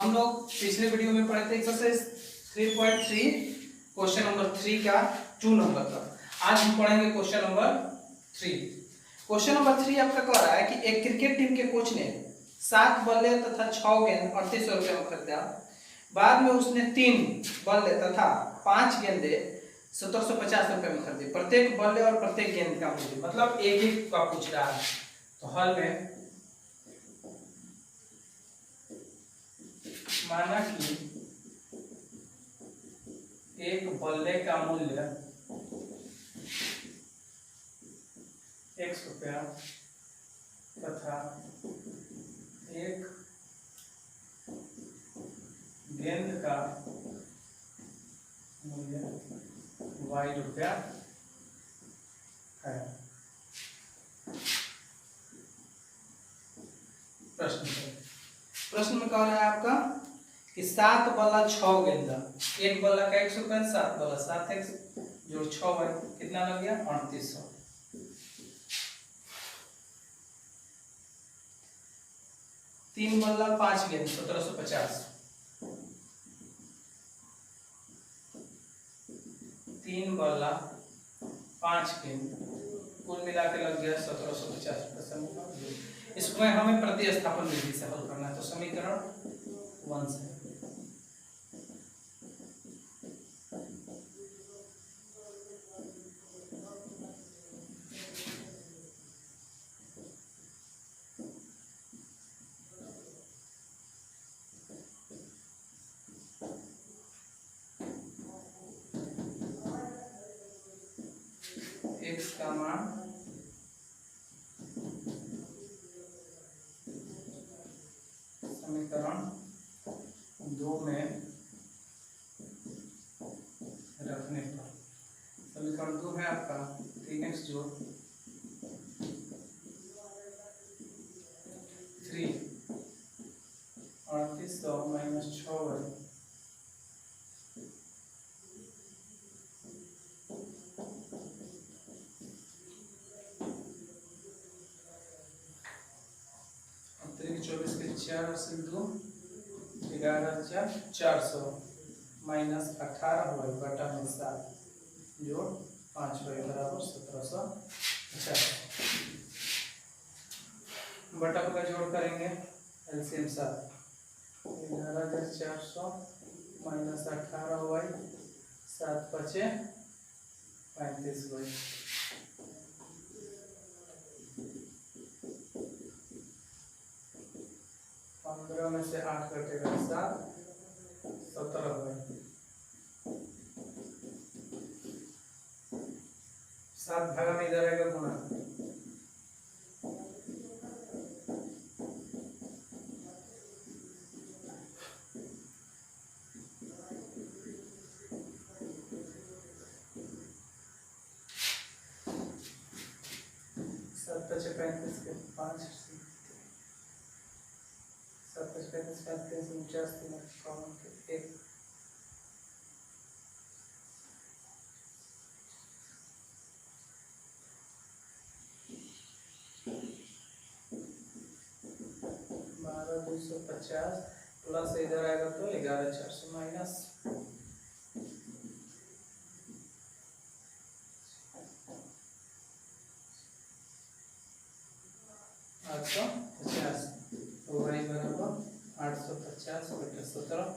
हम लोग पिछले वीडियो में पढ़े थे एक्सरसाइज 3.3 क्वेश्चन नंबर 3 का 2 नंबर का। आज हम पढ़ेंगे क्वेश्चन नंबर 3। क्वेश्चन नंबर 3 आपका कह रहा है कि एक क्रिकेट टीम के कोच ने 7 बल्ले तथा 6 गेंद 3800 रुपये में खरीदा। बाद में उसने 3 बल्ले तथा 5 गेंदे 1750 रुपये में खरीदी। प्रत्येक बल्ले और प्रत्येक गेंद का मूल्य मतलब एक एक का पूछ रहा है। तो हल में माना कि एक बल्ले का मूल्य 1 रुपया तथा एक गेंद का मूल्य y रुपया है। प्रश्न में कह रहा है आपका कि 7 बल्ला 6 गेंदा, एक बल्ला का 100 रुपया, 7 बल्ला 7 x जोड़ 6 y कितना लग गया 3800। तीन बल्ला 5 गेंद 1750, 3 बल्ला 5 गेंद कुल मिला के लग गया 1750 रुपये। इसमें हमें प्रतिस्थापन विधि से हल करना है। तो समीकरण 1 से x का मान समीकरण 2 में रखने पर समीकरण 2 है आपका 3x जोड़ 3 3800 माइनस 6y और 24 के 4 से 2 11,400 माइनस 18y बटा में 7 जोड़ 5y बराबर 1750। बटा का जोड़ करेंगे एलसीएम 7 11,400 माइनस 18y 7 बचे 35y। 15 में से 8 कटेगा 7 17 7 भागा में इधर आएगा गुणा 7 बचे 35 के 5 7 बचे 35 349 कॉमन के 1 12,250 प्लस इधर आएगा तो 11,400 माइनस 850 तो y बराबर 850 बटा 17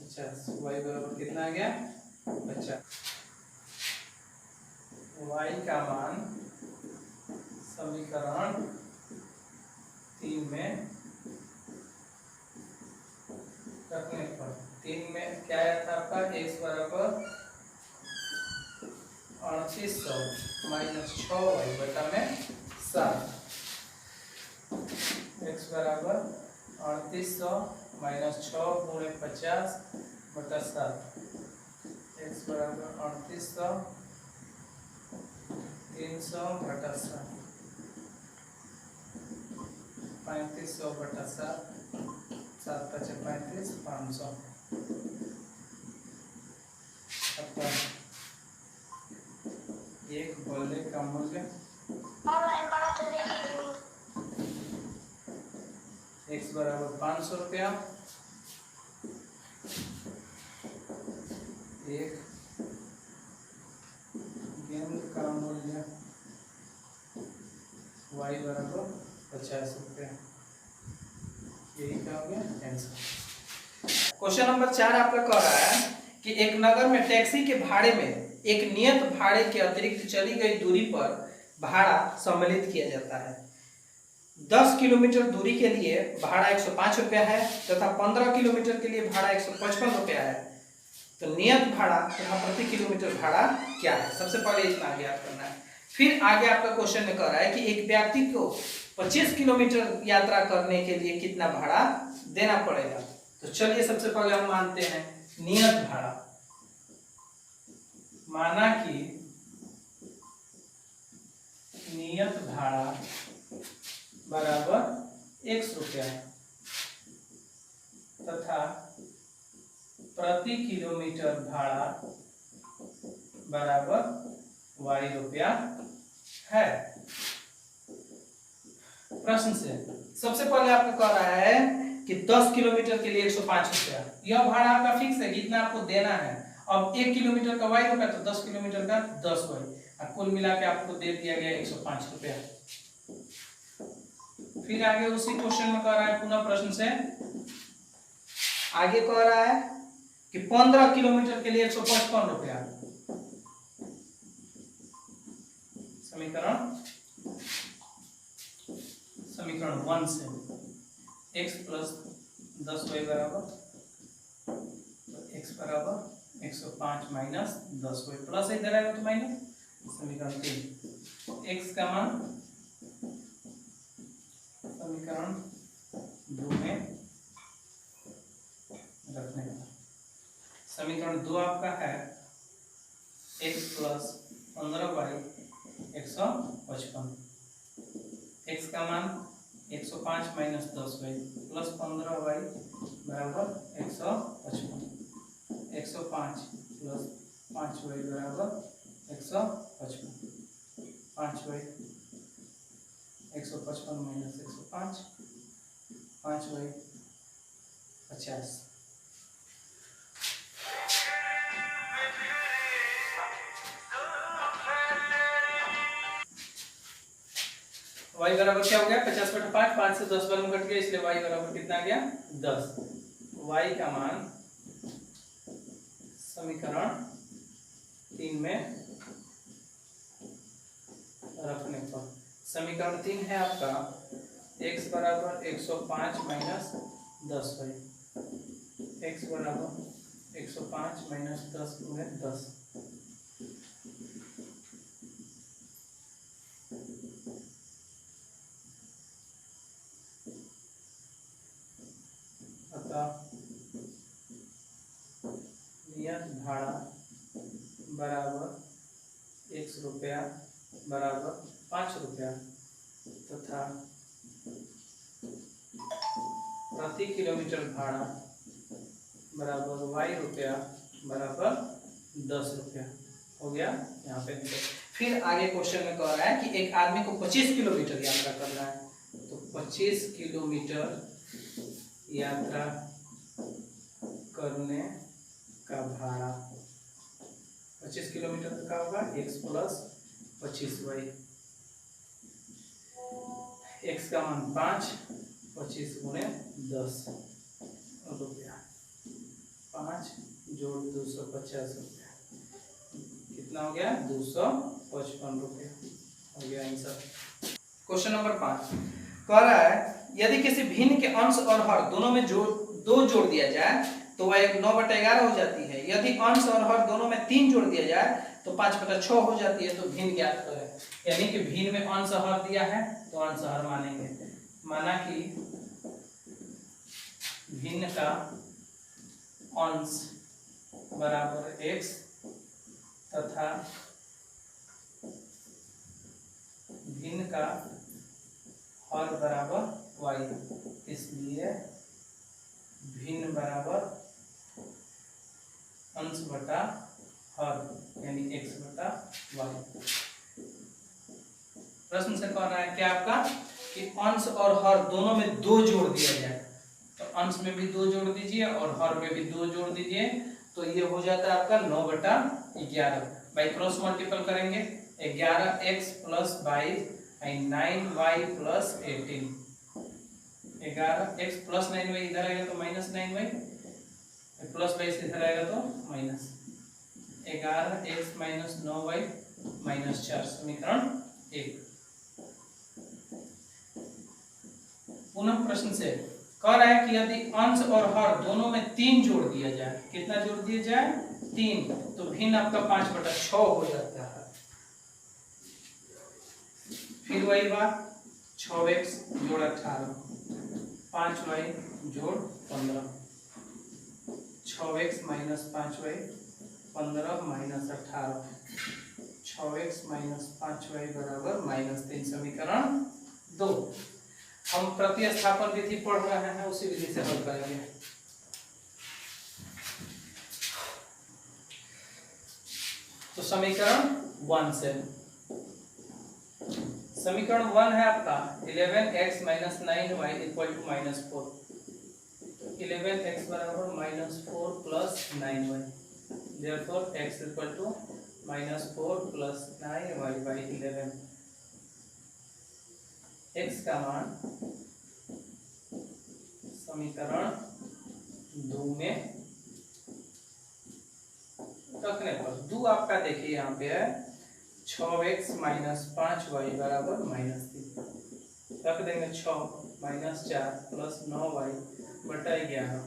50 y बराबर कितना आ गया 50। y का मान समीकरण 3 में रखने पर 3 में क्या आया था आपका x बराबर 3800 माइनस 6y बटा में 7 x बराबर 3800 माइनस 6 गुणे 50 बटा 7 x बराबर 3800 300 बटा 7 3500 बटा 7 7 बचे 35 500। एक बल्ले का मूल्य x x बराबर 500 रुपया, एक गेंद का मूल्य y बराबर 50 रुपया। यही क्या हो गया आंसर। क्वेश्चन नंबर 4 आपका कह रहा है कि एक नगर में टैक्सी के भाड़े में एक नियत भाड़े के अतिरिक्त चली गई दूरी पर भाड़ा सम्मिलित किया जाता है। 10 किलोमीटर दूरी के लिए भाड़ा 105 रुपया है तथा 15 किलोमीटर के लिए भाड़ा 155 रुपया है। तो नियत भाड़ा तथा प्रति किलोमीटर भाड़ा क्या है, सबसे पहले इतना ज्ञात करना है। फिर आगे आपका क्वेश्चन में कह रहा है कि एक व्यक्ति को 25 किलोमीटर यात्रा करने के लिए कितना भाड़ा देना पड़ेगा। तो चलिए सबसे पहले हम मानते हैं नियत भाड़ा। माना कि नियत भाड़ा बराबर 100 रुपया तथा प्रति किलोमीटर भाड़ा बराबर y रुपया है। प्रश्न से सबसे पहले आपको कह रहा है कि 10 किलोमीटर के लिए 105 रुपया, यह भाड़ा आपका फिक्स है, जितना आपको देना है। अब 1 किलोमीटर का y रुपया तो 10 किलोमीटर का 10 y, कुल मिला के आपको दे दिया गया 105 रुपया। फिर आगे उसी क्वेश्चन में कह रहा है, पुनः प्रश्न से आगे कह रहा है कि 15 किलोमीटर के लिए 155 रुपया। समीकरण 1 से x प्लस 10y बराबर x बराबर 105 माइनस 10y प्लस इधर आएगा तो माइनस। समीकरण 3 x का मान समीकरण 2 में रखने का। समीकरण 2 आपका है x प्लस 15y 155, x का मान 105 माइनस 10y प्लस 15y बराबर 155, 105 प्लस 5y बराबर 155, 5y 155 माइनस 105, 5y 50। y बराबर क्या हो गया 50/5, 5 से 10 वर्ग घट गया, इसलिए y बराबर कितना आ गया 10। y का मान समीकरण 3 में रखने पर समीकरण 3 है आपका x बराबर 105 माइनस 10y, x बराबर 105 माइनस 10 गुणे 10, नियत भाड़ा बराबर 100 रुपया बराबर 5 रुपया तथा प्रति किलोमीटर भाड़ा बराबर y रुपया बराबर 10 रुपया हो गया यहाँ पे। फिर आगे क्वेश्चन में कह रहा है कि एक आदमी को 25 किलोमीटर यात्रा करना है, तो 25 किलोमीटर यात्रा करने का भाड़ा 25 किलोमीटर का होगा x प्लस 25y, x का मान 5, 25 गुणे 10 रुपया, 5 जोड़ 250 रुपया, कितना हो गया 255 रुपया हो गया आंसर। क्वेश्चन नंबर 5 कह रहा है यदि किसी भिन्न के अंश और हर दोनों में दो जोड़ दिया जाए तो वह 9/11 हो जाती है। यदि अंश और हर दोनों में 3 जोड़ दिया जाए तो 5/6 हो जाती है। तो भिन्न ज्ञात करें। यानी कि भिन्न में अंश और हर दिया है तो अंश हर मानेंगे। माना कि भिन्न का अंश बराबर x तथा भिन्न का हर बराबर y, इसलिए भिन्न बराबर अंश बटा हर यानी x बटा y। प्रश्न से कह रहा है क्या आपका कि अंश और हर दोनों में 2 जोड़ दिया जाए, तो अंश में भी 2 जोड़ दीजिए और हर में भी 2 जोड़ दीजिए, तो ये हो जाता है आपका 9/11। बाई क्रॉस मल्टीपल करेंगे, 11x + 22 and 9y + 18। 11x + 9y इधर आएगा तो -9y, प्लस 22 इधर आएगा तो माइनस 11x - 9y - 4, समीकरण 1। पुनः प्रश्न से कह रहा है कि यदि अंश और हर दोनों में 3 जोड़ दिया जाए, कितना जोड़ दिया जाए? 3, तो भिन्न आपका 5/6 हो जाता है। फिर वही बात, 6x जोड़ 18, 5y जोड़ 15, 6x - 5y 15 - 18, 6x - 5y = -3, समीकरण 2। हम प्रतिस्थापन विधि पढ़ रहे हैं, उसी विधि से हल करेंगे। तो समीकरण 1 से, समीकरण 1 है आपका 11x - 9y = -4, 11x = -4 + 9y, therefore x = -4 + 9y/11। x का मान समीकरण 2 में रखने पर 2 आपका देखिए यहाँ पे है 6x - 5y = -3, रख देंगे 6 - 4 + 9y/11।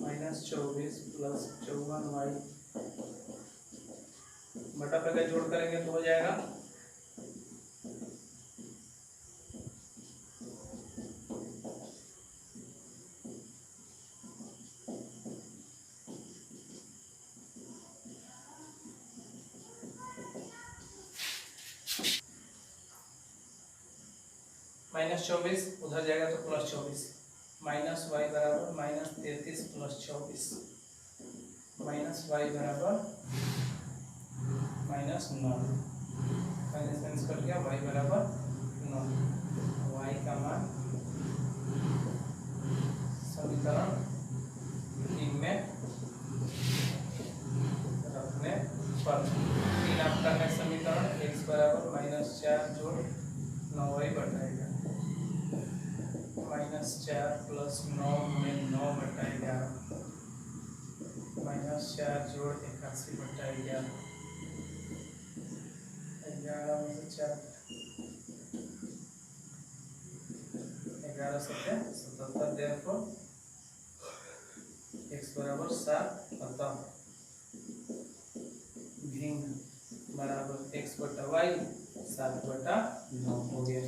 -24 + 54y बटा पे जोड़ करेंगे तो हो जाएगा -24, उधर जाएगा तो +24, -y = -33 + 24, -y = -9, माइनस कर दिया, y = 9, y का मान समीकरण 3 में रखने पर 3 आपका है समीकरण, x = -4 जोड़ 9y बटाएगा, -4 + 9 में 9/11, -4 जोड़ 81/11, 11 में से 4 11 × 7 = 77, therefore x = 7 अतः भिन्न बराबर x/y 7/9 हो गया।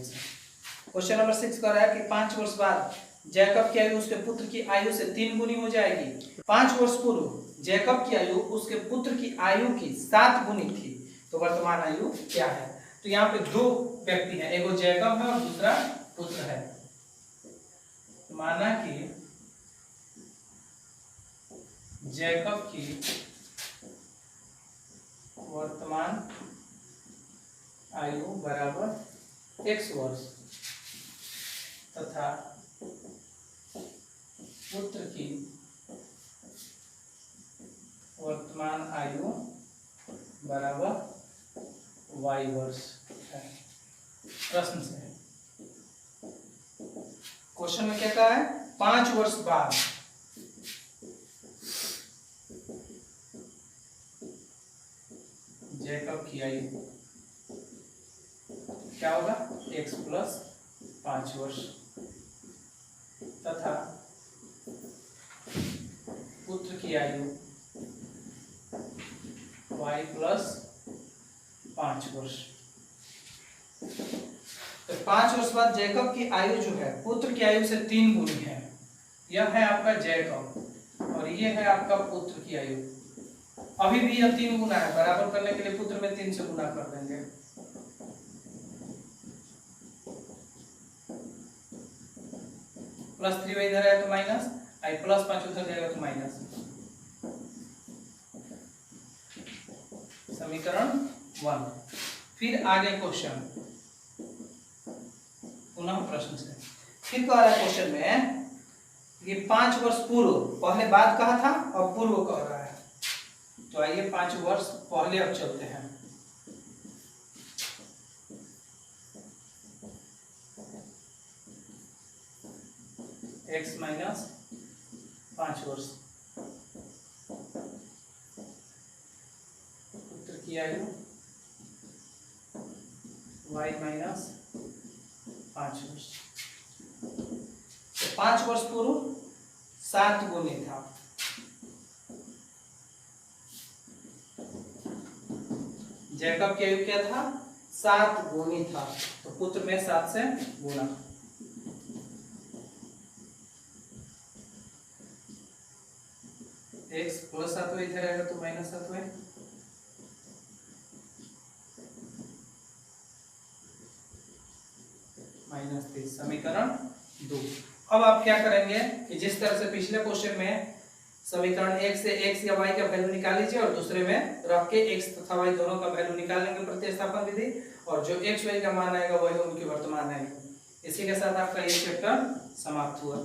क्वेश्चन नंबर 6 कह रहा है कि 5 वर्ष बाद जैकब की आयु उसके पुत्र की आयु से 3 गुनी हो जाएगी। 5 वर्ष पूर्व जैकब की आयु उसके पुत्र की आयु की 7 गुनी थी, तो वर्तमान आयु क्या है? तो यहाँ पे 2 व्यक्ति हैं, एक जैकब है और दूसरा पुत्र है। माना कि जैकब की वर्तमान आयु बराबर x वर्ष तथा पुत्र की वर्तमान आयु बराबर y वर्ष है। प्रश्न से क्वेश्चन में क्या कहा है? 5 वर्ष बाद जैकब की आयु क्या होगा? x + 5 वर्ष तथा पुत्र की आयु y + 5 वर्ष। तो 5 वर्ष बाद जैकब की आयु जो है पुत्र की आयु से 3 गुनी है। यह है आपका जैकब और ये है आपका पुत्र की आयु। अभी भी यह 3 गुना है, बराबर करने के लिए पुत्र में 3 से गुना कर देंगे। +3 इधर है तो माइनस आई प्लस 5 उधर जाएगा तो माइनस। समीकरण 1। फिर आगे क्वेश्चन, पुनः प्रश्न से फिर कह रहा है क्वेश्चन में ये 5 वर्ष पूर्व, पहले बाद कहा था और पूर्व कह रहा है, तो आइए 5 वर्ष पहले अब चलते हैं। x माइनस 5 वर्ष, उत्तर किया है y माइनस 5 वर्ष। तो 5 वर्ष पूर्व 7 गुनी था, जैकब की आयु क्या था 7 गुनी था, तो पुत्र में 7 से गुना। x प्लस 7 इधर रहेगा तो माइनस 7 माइनस 3। समीकरण 2। अब आप क्या करेंगे कि जिस तरह से पिछले क्वेश्चन में समीकरण 1 से x या y का वैल्यू निकाल लीजिए और दूसरे में रख के x तथा y दोनों का वैल्यू निकाल लेंगे प्रतिस्थापन विधि, और जो x y का मान आएगा वही उनकी वर्तमान आएगी। इसी के साथ आपका ये चैप्टर समाप्त हुआ।